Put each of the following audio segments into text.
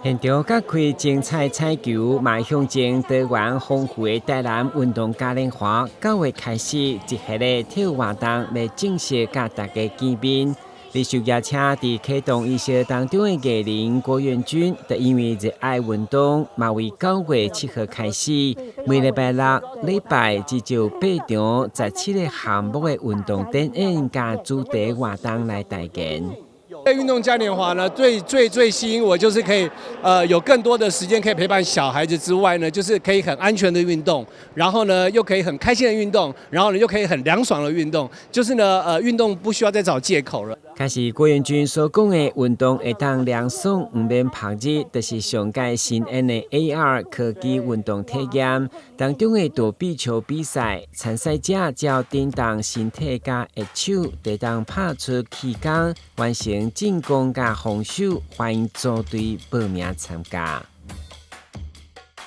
现场揭开精彩彩球，迈向前多元丰富的台南运动嘉年华9月开始，一系列体育活动要正式甲大家见面。李秀亚车伫启动仪式当中的艺人郭元军，就因为热爱运动，嘛为9月7号开始，每礼拜6、礼拜至少8场17个项目的运动展演加主题活动来带见。运动嘉年华呢，最吸引我就是可以有更多的时间可以陪伴小孩子之外呢，就是可以很安全的运动，然后呢又可以很开心的运动，然后呢又可以很凉爽的运动，就是呢运动不需要再找借口了。开始郭元军所讲的运动会当凉爽，唔免拍热，就是上届新演的 AR 科技运动体验当中的躲避球比赛，参赛者只要叮当身体加握手，就当拍出气功，完成进攻加防守，欢迎组队报名参加。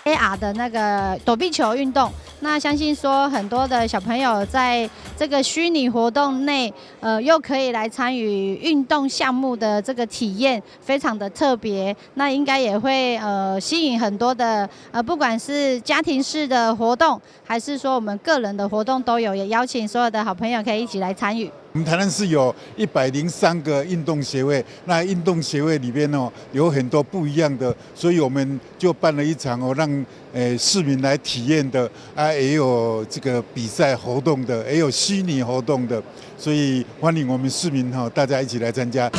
AR 的那个躲避球运动，那相信说很多的小朋友在这个虚拟活动内，又可以来参与运动项目的这个体验，非常的特别。那应该也会吸引很多的不管是家庭式的活动，还是说我们个人的活动都有，也邀请所有的好朋友可以一起来参与。我们台南市有103个运动协会，那运动协会里面有很多不一样的，所以我们就办了一场让市民来体验的也有这个比赛活动的，也有虚拟活动的，所以欢迎我们市民大家一起来参加。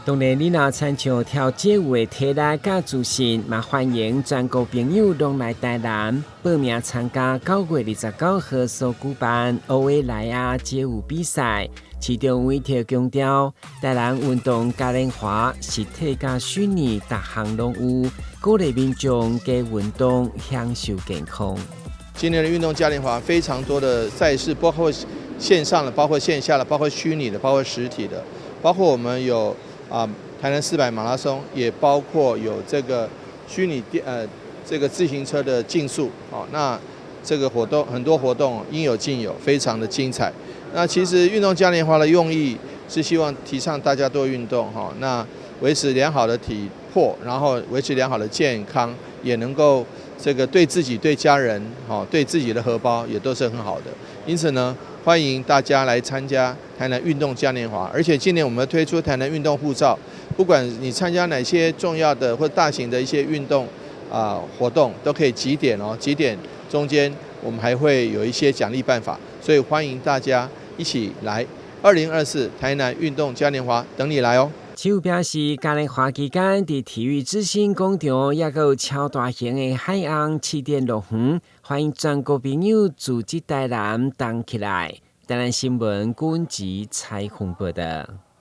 当然，你若参像跳街舞的体力甲自信，嘛欢迎全国朋友拢来台南报名参加9月29号所举办欧维莱亚街舞比赛。其中为特强调，台南运动嘉年华实体甲虚拟各项拢有，鼓励民众加运动，享受健康。今年的运动嘉年华非常多的赛事，包括线上的，包括线下的，包括虚拟的，包括实体的，包括我们有台南400马拉松，也包括有这个虚拟这个自行车的竞速，那这个活动很多活动应有尽有，非常的精彩。那其实运动嘉年华的用意是希望提倡大家多运动，那维持良好的体魄，然后维持良好的健康，也能够这个对自己、对家人、对自己的荷包也都是很好的。因此呢，欢迎大家来参加台南运动嘉年华，而且今年我们推出台南运动护照，不管你参加哪些重要的或大型的一些运动活动，都可以集点哦。集点中间我们还会有一些奖励办法，所以欢迎大家一起来2024台南运动嘉年华等你来哦。市府表示，嘉年华期间伫体育之星广场也有超大型的海洋气垫乐园，欢迎全国朋友组织台南动起来。台南新闻阮吉采访报道。